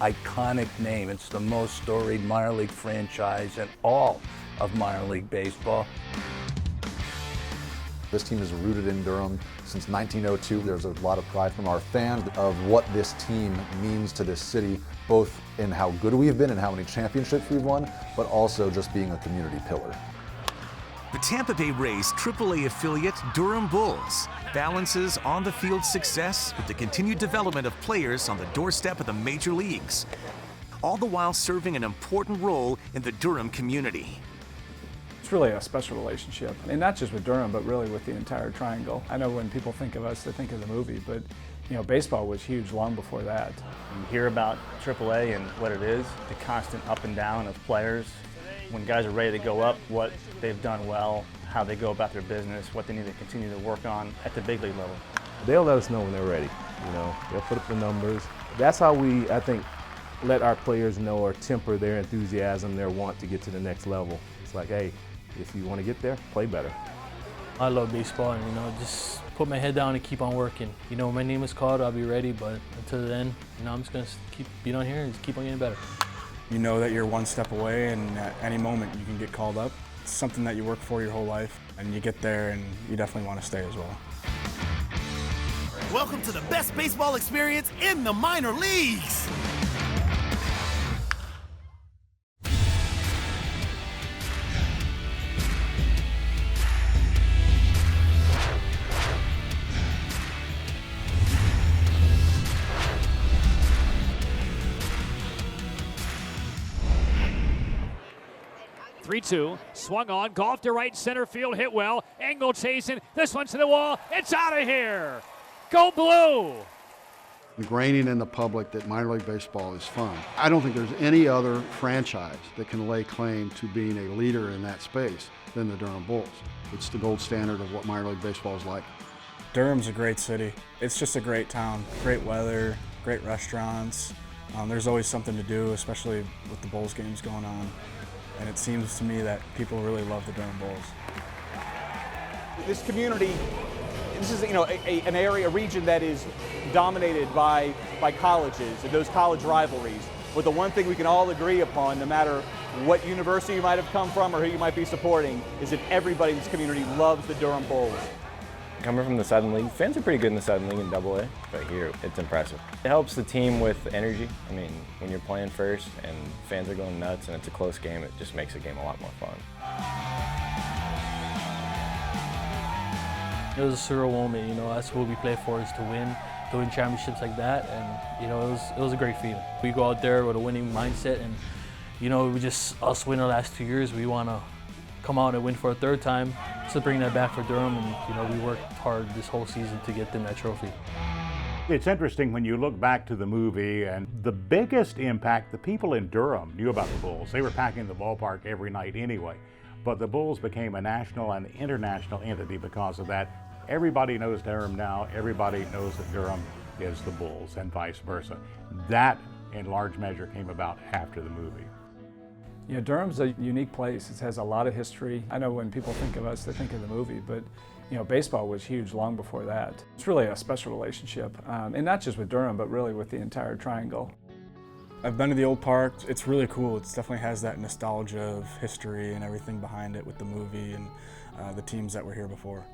iconic name. It's the most storied minor league franchise in all of minor league baseball. This team is rooted in Durham since 1902. There's a lot of pride from our fans of what this team means to this city, both in how good we've been and how many championships we've won, but also just being a community pillar. The Tampa Bay Rays AAA affiliate Durham Bulls balances on-the-field success with the continued development of players on the doorstep of the major leagues, all the while serving an important role in the Durham community. It's really a special relationship, and not just with Durham, but really with the entire triangle. I know when people think of us, they think of the movie, but baseball was huge long before that. You hear about AAA and what it is, the constant up and down of players. When guys are ready to go up, what they've done well, how they go about their business, what they need to continue to work on at the big league level. They'll let us know when they're ready. They'll put up the numbers. That's how we, I think, let our players know or temper their enthusiasm, their want to get to the next level. It's like, hey, if you want to get there, play better. I love baseball, and just put my head down and keep on working. When my name is called, I'll be ready, but until then, I'm just gonna keep being on here and just keep on getting better. You know that you're one step away, and at any moment you can get called up. It's something that you work for your whole life, and you get there and you definitely want to stay as well. Welcome to the best baseball experience in the minor leagues. Three-two, swung on, golf to right center field, hit well. Engel chasing, this one's to the wall. It's out of here. Go Blue! Ingraining in the public that minor league baseball is fun. I don't think there's any other franchise that can lay claim to being a leader in that space than the Durham Bulls. It's the gold standard of what minor league baseball is like. Durham's a great city. It's just a great town. Great weather, great restaurants. There's always something to do, especially with the Bulls games going on. And it seems to me that people really love the Durham Bulls. This community, this is an area, a region that is dominated by colleges and those college rivalries. But the one thing we can all agree upon, no matter what university you might have come from or who you might be supporting, is that everybody in this community loves the Durham Bulls. Coming from the Southern League, fans are pretty good in the Southern League in AA, but here it's impressive. It helps the team with energy. I mean, when you're playing first and fans are going nuts and it's a close game, it just makes the game a lot more fun. It was a surreal moment, that's what we play for, is to win championships like that, and it was a great feeling. We go out there with a winning mindset, and we just, us win the last 2 years, we want to come out and win for a third time, to bring that back for Durham, and we worked hard this whole season to get them that trophy. It's interesting when you look back to the movie, and the biggest impact, the people in Durham knew about the Bulls. They were packing the ballpark every night anyway, but the Bulls became a national and international entity because of that. Everybody knows Durham now, everybody knows that Durham is the Bulls, and vice versa. That, in large measure, came about after the movie. Durham's a unique place. It has a lot of history. I know when people think of us, they think of the movie, but baseball was huge long before that. It's really a special relationship, and not just with Durham, but really with the entire triangle. I've been to the old park. It's really cool. It definitely has that nostalgia of history and everything behind it with the movie and the teams that were here before.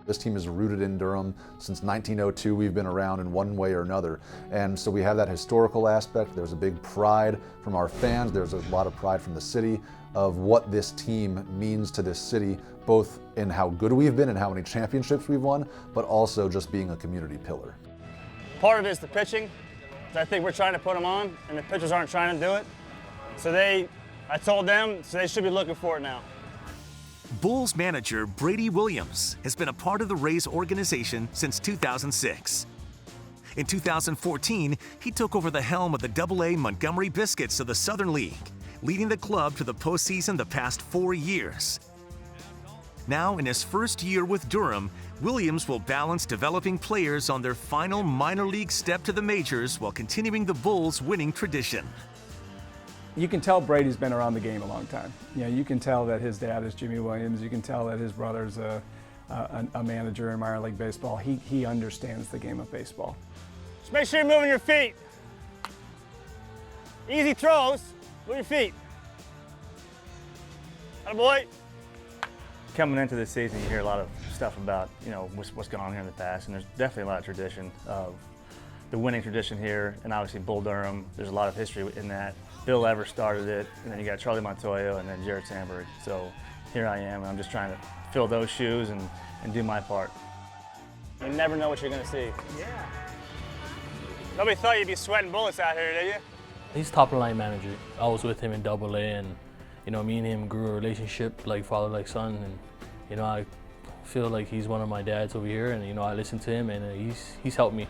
This team is rooted in Durham since 1902. We've been around in one way or another. And so we have that historical aspect. There's a big pride from our fans. There's a lot of pride from the city of what this team means to this city, both in how good we've been and how many championships we've won, but also just being a community pillar. Part of it is the pitching. I think we're trying to put them on, and the pitchers aren't trying to do it. So I told them, so they should be looking for it now. Bulls manager Brady Williams has been a part of the Rays organization since 2006. In 2014, he took over the helm of the AA Montgomery Biscuits of the Southern League, leading the club to the postseason the past 4 years. Now, in his first year with Durham, Williams will balance developing players on their final minor league step to the majors while continuing the Bulls' winning tradition. You can tell Brady's been around the game a long time. You can tell that his dad is Jimmy Williams. You can tell that his brother's a manager in minor league baseball. He understands the game of baseball. Just make sure you're moving your feet. Easy throws. Move your feet. Attaboy. Coming into this season, you hear a lot of stuff about, you know, what's gone on here in the past, and there's definitely a lot of tradition of the winning tradition here, and obviously Bull Durham. There's a lot of history in that. Bill Evers started it, and then you got Charlie Montoya, and then Jared Sandberg. So here I am, and I'm just trying to fill those shoes and do my part. You never know what you're going to see. Yeah. Nobody thought you'd be sweating bullets out here, did you? He's top line manager. I was with him in AA, and you know, me and him grew a relationship like father, like son, and you know, I feel like he's one of my dads over here, and you know, I listen to him, and he's helped me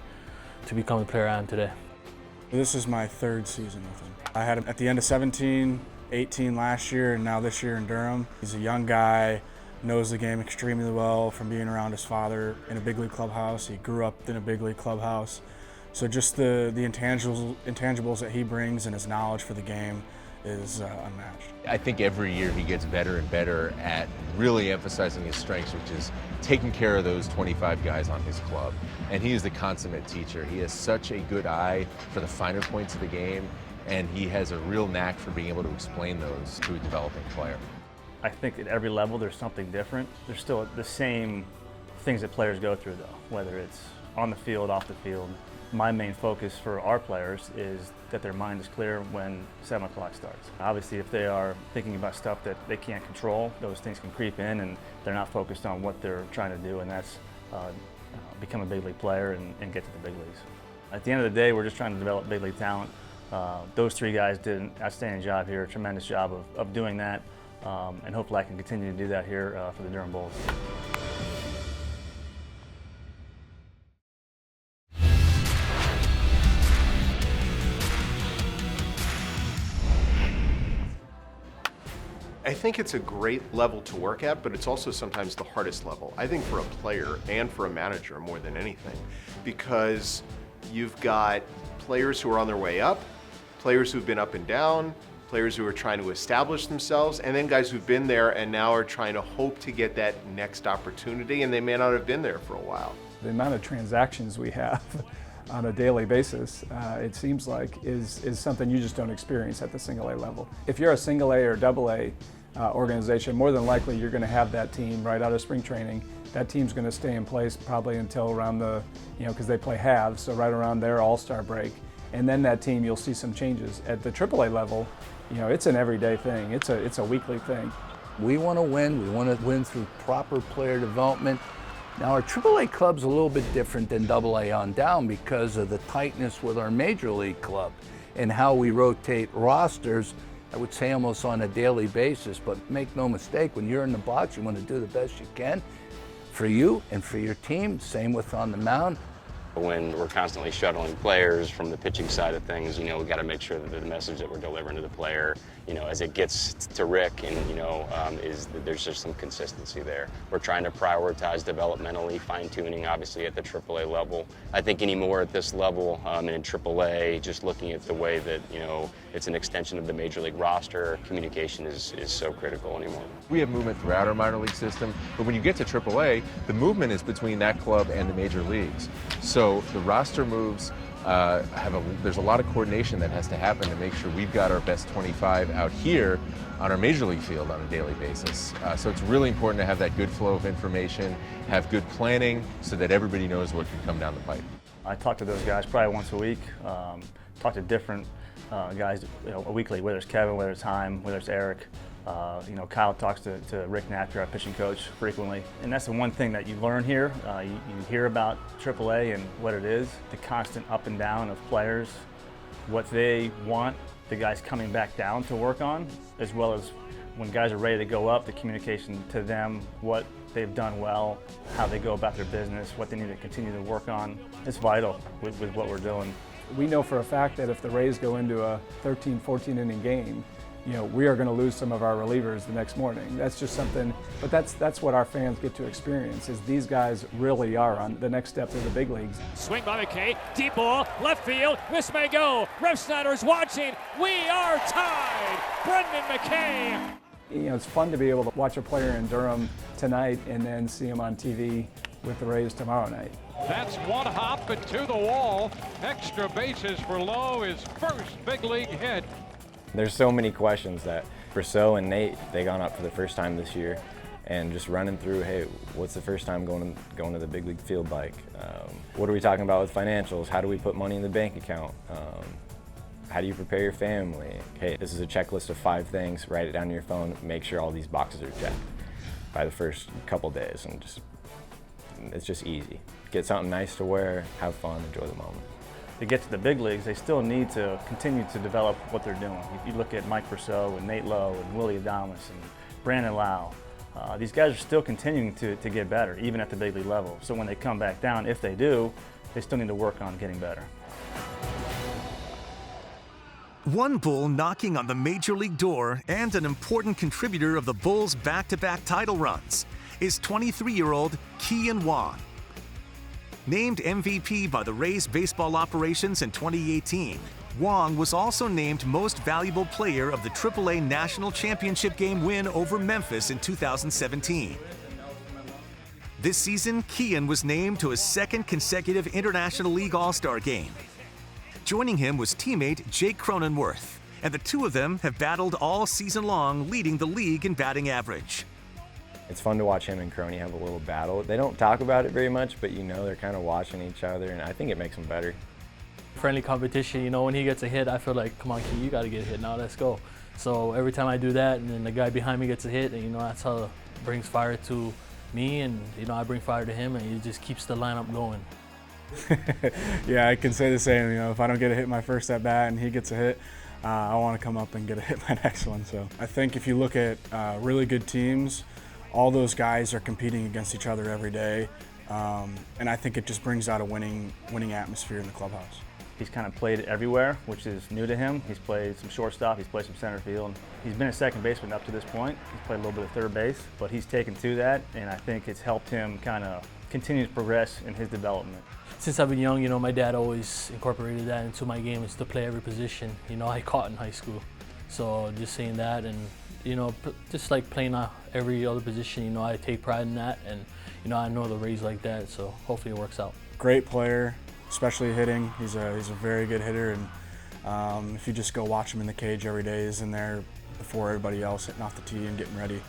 to become the player I am today. This is my third season with him. I had him at the end of 17, 18 last year, and now this year in Durham. He's a young guy, knows the game extremely well from being around his father in a big league clubhouse. He grew up in a big league clubhouse. So just the intangibles that he brings and his knowledge for the game is unmatched. I think every year he gets better and better at really emphasizing his strengths, which is taking care of those 25 guys on his club. And he is the consummate teacher. He has such a good eye for the finer points of the game, and he has a real knack for being able to explain those to a developing player. I think at every level there's something different. There's still the same things that players go through though, whether it's on the field, off the field. My main focus for our players is that their mind is clear when 7 o'clock starts. Obviously, if they are thinking about stuff that they can't control, those things can creep in and they're not focused on what they're trying to do, and that's become a big league player and get to the big leagues. At the end of the day, we're just trying to develop big league talent. Those three guys did an outstanding job here, a tremendous job of doing that, and hopefully I can continue to do that here for the Durham Bulls. I think it's a great level to work at, but it's also sometimes the hardest level. I think for a player and for a manager more than anything, because you've got players who are on their way up, players who've been up and down, players who are trying to establish themselves, and then guys who've been there and now are trying to hope to get that next opportunity, and they may not have been there for a while. The amount of transactions we have on a daily basis, it seems like, is something you just don't experience at the single A level. If you're a single A or AA organization, more than likely you're going to have that team right out of spring training. That team's going to stay in place probably until around the, because they play halves, so right around their all-star break. And then that team, you'll see some changes. At the AAA level, it's an everyday thing. It's a weekly thing. We want to win. We want to win through proper player development. Now our AAA club's a little bit different than AA on down because of the tightness with our major league club and how we rotate rosters, I would say almost on a daily basis. But make no mistake, when you're in the box, you want to do the best you can for you and for your team. Same with on the mound. When we're constantly shuttling players from the pitching side of things, we got to make sure that the message that we're delivering to the player, as it gets to Rick, and is that there's just some consistency there. We're trying to prioritize developmentally, fine-tuning, obviously at the AAA level. I think anymore at this level and in AAA, just looking at the way that it's an extension of the major league roster, communication is so critical anymore. We have movement throughout our minor league system, but when you get to AAA, the movement is between that club and the major leagues. So the roster moves, there's a lot of coordination that has to happen to make sure we've got our best 25 out here on our major league field on a daily basis. So it's really important to have that good flow of information, have good planning so that everybody knows what can come down the pipe. I talk to those guys probably once a week, talk to different guys weekly, whether it's Kevin, whether it's Heim, whether it's Eric. Kyle talks to Rick Nappier, our pitching coach, frequently. And that's the one thing that you learn here. You hear about AAA and what it is, the constant up and down of players, what they want the guys coming back down to work on, as well as when guys are ready to go up, the communication to them, what they've done well, how they go about their business, what they need to continue to work on. It's vital with what we're doing. We know for a fact that if the Rays go into a 13, 14 inning game, we are going to lose some of our relievers the next morning. That's just something, but that's what our fans get to experience, is these guys really are on the next step to the big leagues. Swing by McKay, deep ball, left field, this may go. Ref Snyder's watching, we are tied. Brendan McKay. It's fun to be able to watch a player in Durham tonight and then see him on TV with the Rays tomorrow night. That's one hop and to the wall. Extra bases for Lowe, his first big league hit. There's so many questions that Brosseau and Nate, they gone up for the first time this year, and just running through, hey, what's the first time going to the big league field like? What are we talking about with financials? How do we put money in the bank account? How do you prepare your family? Hey, this is a checklist of 5 things. Write it down on your phone. Make sure all these boxes are checked by the first couple days, and it's just easy. Get something nice to wear, have fun, enjoy the moment. To get to the big leagues, they still need to continue to develop what they're doing. You look at Mike Brosseau and Nate Lowe and Willie Adames and Brandon Lau. These guys are still continuing to get better, even at the big league level. So when they come back down, if they do, they still need to work on getting better. One Bull knocking on the Major League door and an important contributor of the Bulls' back-to-back title runs is 23-year-old Kean Wong. Named MVP by the Rays baseball operations in 2018, Wong was also named Most Valuable Player of the AAA National Championship Game win over Memphis in 2017. This season, Kean was named to his second consecutive International League All-Star game. Joining him was teammate Jake Cronenworth, and the two of them have battled all season long, leading the league in batting average. It's fun to watch him and Crony have a little battle. They don't talk about it very much, but you know they're kind of watching each other, and I think it makes them better. Friendly competition, you know, when he gets a hit, I feel like, come on, Key, you got to get a hit now, let's go. So every time I do that, and then the guy behind me gets a hit, and you know, that's how it brings fire to me, and you know, I bring fire to him, and he just keeps the lineup going. Yeah, I can say the same. You know, if I don't get a hit my first at bat and he gets a hit, I want to come up and get a hit my next one. So I think if you look at really good teams, all those guys are competing against each other every day, and I think it just brings out a winning atmosphere in the clubhouse. He's kind of played everywhere, which is new to him. He's played some shortstop, he's played some center field. He's been a second baseman up to this point. He's played a little bit of third base, but he's taken to that, and I think it's helped him kind of continue to progress in his development. Since I've been young, you know, my dad always incorporated that into my game, is to play every position. You know, I caught in high school. So just seeing that and, you know, just like playing every other position, you know, I take pride in that, and, you know, I know the Rays like that, so hopefully it works out. Great player, especially hitting. He's a very good hitter, and if you just go watch him in the cage every day, he's in there before everybody else, hitting off the tee and getting ready.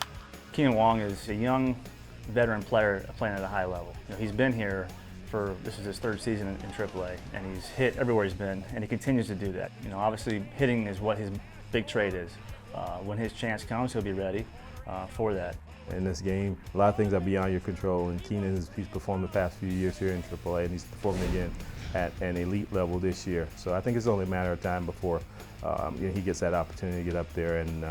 Kean Wong is a young veteran player playing at a high level. You know, he's been here this is his third season in AAA, and he's hit everywhere he's been, and he continues to do that. You know, obviously hitting is what his big trait is. When his chance comes, he'll be ready for that. In this game, a lot of things are beyond your control, and Keenan he's performed the past few years here in AAA, and he's performing again at an elite level this year. So I think it's only a matter of time before you know, he gets that opportunity to get up there and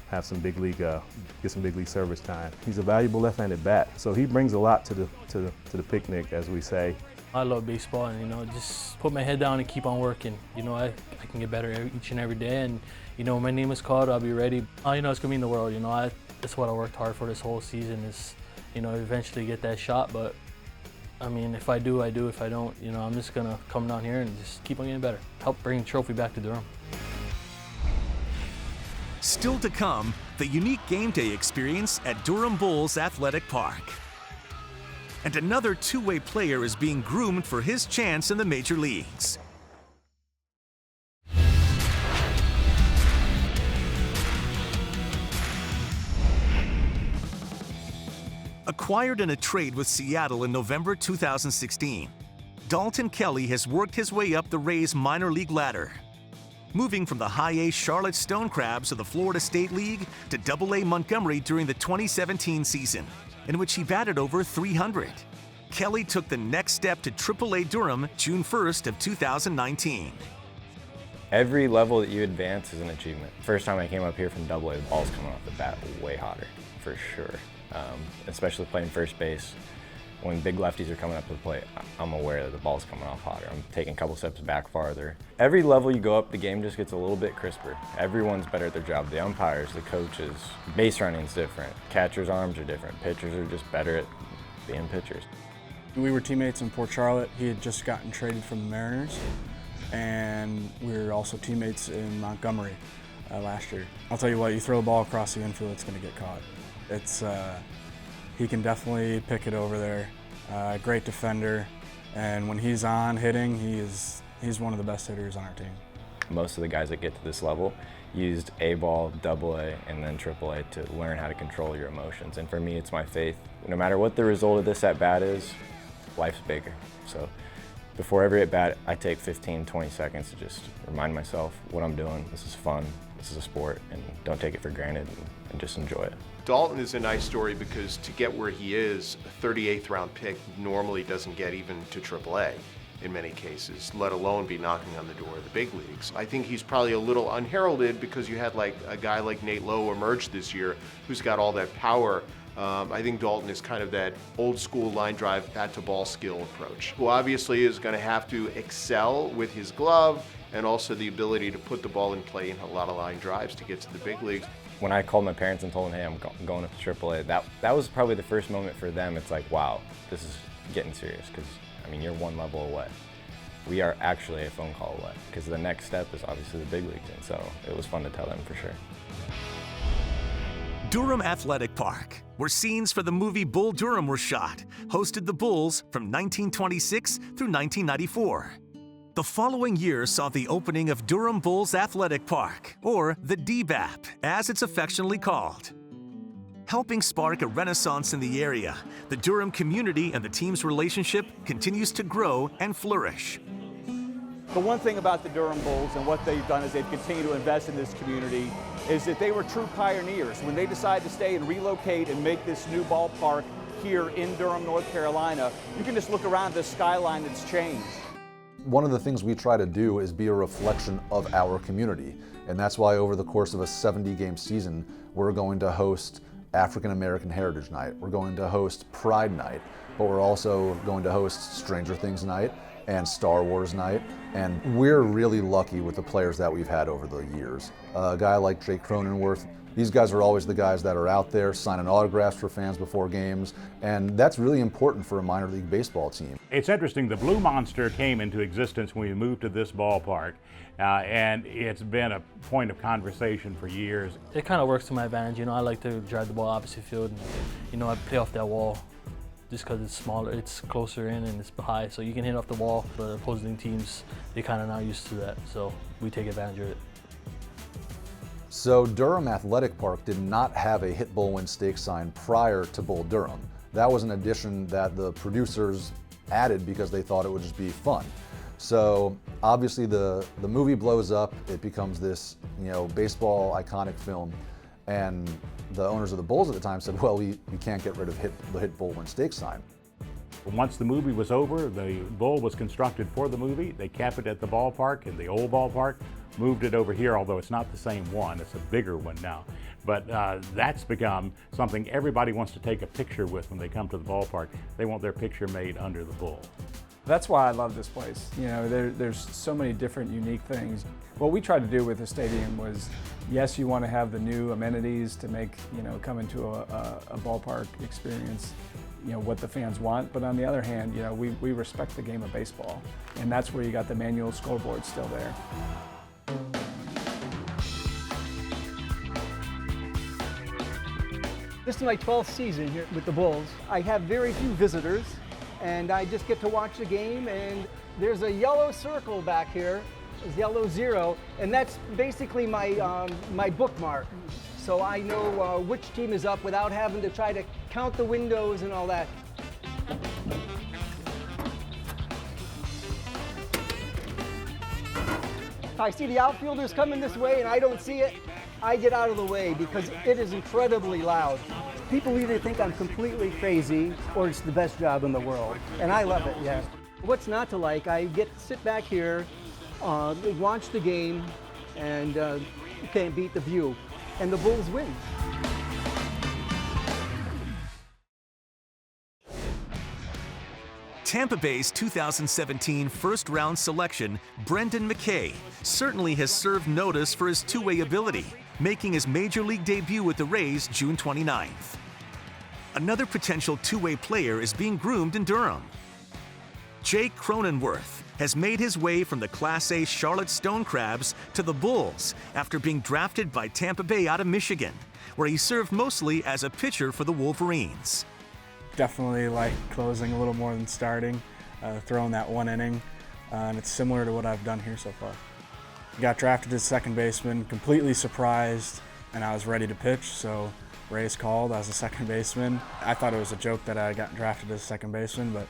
have some big league, get some big league service time. He's a valuable left-handed bat, so he brings a lot to the picnic, as we say. I love baseball, and you know, just put my head down and keep on working. You know, I can get better each and every day, and you know, when my name is called, I'll be ready. You know, it's gonna mean the world. You know, that's what I worked hard for this whole season, is, you know, eventually get that shot. But I mean, if I do, I do. If I don't, you know, I'm just gonna come down here and just keep on getting better. Help bring the trophy back to Durham. Still to come, the unique game day experience at Durham Bulls Athletic Park. And another two-way player is being groomed for his chance in the major leagues. Acquired in a trade with Seattle in November 2016, Dalton Kelly has worked his way up the Rays minor league ladder, moving from the high-A Charlotte Stone Crabs of the Florida State League to Double-A Montgomery during the 2017 season, in which he batted over .300. Kelly took the next step to Triple-A Durham June 1st of 2019. Every level that you advance is an achievement. First time I came up here from Double-A, the ball's coming off the bat way hotter, for sure. Especially playing first base. When big lefties are coming up to the plate, I'm aware that the ball's coming off hotter. I'm taking a couple steps back farther. Every level you go up, the game just gets a little bit crisper. Everyone's better at their job. The umpires, the coaches, base running's different. Catchers' arms are different. Pitchers are just better at being pitchers. We were teammates in Port Charlotte. He had just gotten traded from the Mariners, and we were also teammates in Montgomery last year. I'll tell you what, you throw a ball across the infield, it's going to get caught. he can definitely pick it over there. Great defender, and when he's on hitting, he's one of the best hitters on our team. Most of the guys that get to this level used A-ball, AA, and then AAA to learn how to control your emotions. And for me, it's my faith. No matter what the result of this at-bat is, life's bigger. So before every at-bat, I take 15, 20 seconds to just remind myself what I'm doing. This is fun, this is a sport, and don't take it for granted, and just enjoy it. Dalton is a nice story because to get where he is, a 38th round pick normally doesn't get even to AAA in many cases, let alone be knocking on the door of the big leagues. I think he's probably a little unheralded because you had like a guy like Nate Lowe emerge this year who's got all that power. I think Dalton is kind of that old school line drive bat to ball skill approach, who obviously is going to have to excel with his glove and also the ability to put the ball in play in a lot of line drives to get to the big leagues. When I called my parents and told them, hey, I'm going up to AAA, that was probably the first moment for them. It's like, wow, this is getting serious, because I mean, you're one level away. We are actually a phone call away, because the next step is obviously the big leagues, and so it was fun to tell them for sure. Durham Athletic Park, where scenes for the movie Bull Durham were shot, hosted the Bulls from 1926 through 1994. The following year saw the opening of Durham Bulls Athletic Park, or the DBAP, as it's affectionately called. Helping spark a renaissance in the area, the Durham community and the team's relationship continues to grow and flourish. The one thing about the Durham Bulls and what they've done is they've continued to invest in this community is that they were true pioneers. When they decided to stay and relocate and make this new ballpark here in Durham, North Carolina, you can just look around the skyline that's changed. One of the things we try to do is be a reflection of our community, and that's why over the course of a 70-game season, we're going to host African American Heritage Night, we're going to host Pride Night, but we're also going to host Stranger Things Night and Star Wars Night, and we're really lucky with the players that we've had over the years. A guy like Jake Cronenworth, these guys are always the guys that are out there signing autographs for fans before games, and that's really important for a minor league baseball team. It's interesting, the Blue Monster came into existence when we moved to this ballpark, and it's been a point of conversation for years. It kind of works to my advantage. You know, I like to drive the ball opposite field, and, you know, I play off that wall just because it's smaller, it's closer in, and it's high, so you can hit off the wall. But opposing teams, they kind of not used to that, so we take advantage of it. So Durham Athletic Park did not have a Hit Bull Win Stake sign prior to Bull Durham. That was an addition that the producers added because they thought it would just be fun. So obviously the movie blows up, it becomes this, you know, baseball iconic film, and the owners of the Bulls at the time said, well, we can't get rid of the Hit Bull Win Stake sign. Once the movie was over, the bull was constructed for the movie. They kept it at the ballpark, in the old ballpark, moved it over here, although it's not the same one, it's a bigger one now. But that's become something everybody wants to take a picture with when they come to the ballpark. They want their picture made under the bull. That's why I love this place. You know, there's so many different unique things. What we tried to do with the stadium was, yes, you want to have the new amenities to make, you know, coming to a ballpark experience, you know, what the fans want, but on the other hand, you know, we respect the game of baseball, and that's where you got the manual scoreboard still there. This is my 12th season here with the Bulls. I have very few visitors, and I just get to watch the game, and there's a yellow circle back here, it's yellow 0, and that's basically my, my bookmark. So I know which team is up without having to try to count the windows and all that. If I see the outfielders coming this way and I don't see it, I get out of the way because it is incredibly loud. People either think I'm completely crazy or it's the best job in the world, and I love it, yeah. What's not to like, I get to sit back here, watch the game, and you can't beat the view, and the Bulls win. Tampa Bay's 2017 first-round selection, Brendan McKay, certainly has served notice for his two-way ability, making his Major League debut with the Rays June 29th. Another potential two-way player is being groomed in Durham. Jake Cronenworth has made his way from the Class A Charlotte Stonecrabs to the Bulls after being drafted by Tampa Bay out of Michigan, where he served mostly as a pitcher for the Wolverines. definitely like closing a little more than starting, throwing that one inning, and it's similar to what I've done here so far. Got drafted as second baseman, completely surprised, and I was ready to pitch, so Ray's called. I was a second baseman. I thought it was a joke that I got drafted as a second baseman, but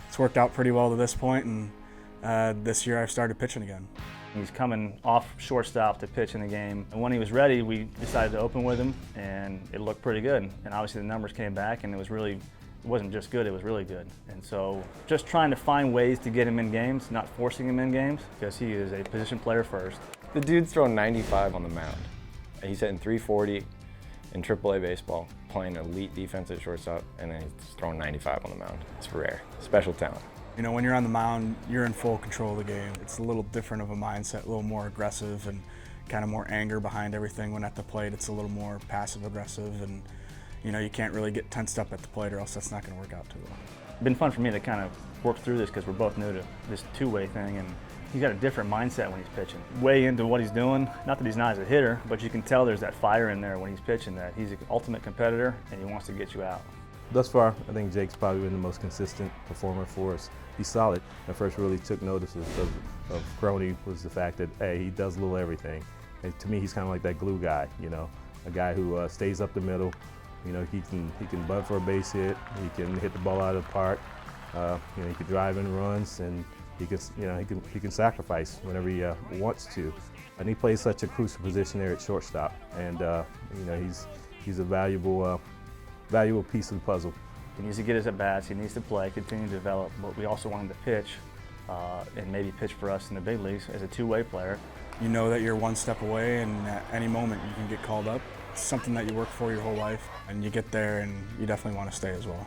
it's worked out pretty well to this point, and this year I've started pitching again. He's coming off shortstop to pitch in the game. And when he was ready, we decided to open with him, and it looked pretty good. And obviously the numbers came back, and it wasn't just good, it was really good. And so just trying to find ways to get him in games, not forcing him in games, because he is a position player first. The dude's throwing 95 on the mound. He's hitting 340 in AAA baseball, playing elite defense at shortstop, and then he's throwing 95 on the mound. It's rare. Special talent. You know, when you're on the mound, you're in full control of the game. It's a little different of a mindset, a little more aggressive and kind of more anger behind everything. When at the plate, it's a little more passive aggressive, and you know, you can't really get tensed up at the plate or else that's not going to work out too well. It's been fun for me to kind of work through this because we're both new to this two-way thing, and he's got a different mindset when he's pitching. Way into what he's doing. Not that he's not as a hitter, but you can tell there's that fire in there when he's pitching, that he's an ultimate competitor and he wants to get you out. Thus far, I think Jake's probably been the most consistent performer for us. He's solid. I first really took notice of Crony was the fact that, hey, he does a little everything. And to me, he's kind of like that glue guy, you know, a guy who stays up the middle. You know, he can bunt for a base hit. He can hit the ball out of the park. You know, he can drive in runs, and he can sacrifice whenever he wants to. And he plays such a crucial position there at shortstop. And you know, he's a valuable piece of the puzzle. He needs to get his at-bats, he needs to play, continue to develop, but we also want him to pitch and maybe pitch for us in the big leagues as a two-way player. You know that you're one step away, and at any moment you can get called up. It's something that you work for your whole life, and you get there and you definitely want to stay as well.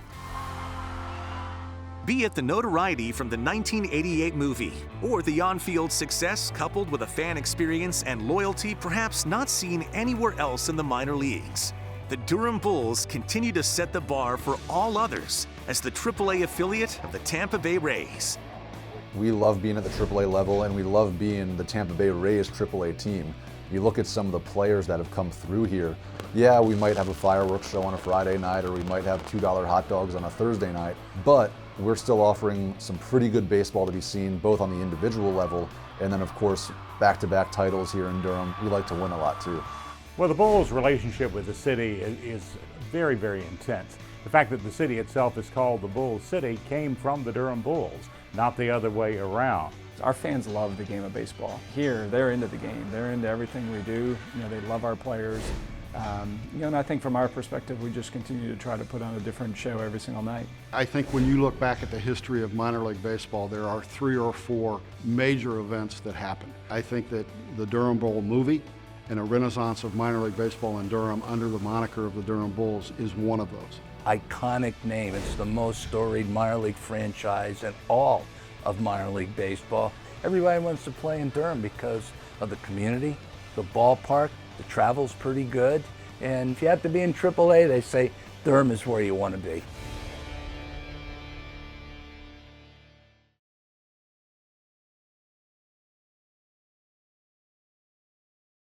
Be it the notoriety from the 1988 movie, or the on-field success coupled with a fan experience and loyalty perhaps not seen anywhere else in the minor leagues, the Durham Bulls continue to set the bar for all others as the AAA affiliate of the Tampa Bay Rays. We love being at the AAA level, and we love being the Tampa Bay Rays AAA team. You look at some of the players that have come through here. Yeah, we might have a fireworks show on a Friday night, or we might have $2 hot dogs on a Thursday night, but we're still offering some pretty good baseball to be seen, both on the individual level, and then of course, back-to-back titles here in Durham. We like to win a lot too. Well, the Bulls' relationship with the city is very, very intense. The fact that the city itself is called the Bull City came from the Durham Bulls, not the other way around. Our fans love the game of baseball. Here, they're into the game. They're into everything we do. You know, they love our players. You know, and I think from our perspective, we just continue to try to put on a different show every single night. I think when you look back at the history of minor league baseball, there are 3 or 4 major events that happen. I think that the Durham Bowl movie and a renaissance of minor league baseball in Durham under the moniker of the Durham Bulls is one of those. Iconic name. It's the most storied minor league franchise in all of minor league baseball. Everybody wants to play in Durham because of the community, the ballpark, the travel's pretty good, and if you have to be in AAA, they say Durham is where you want to be.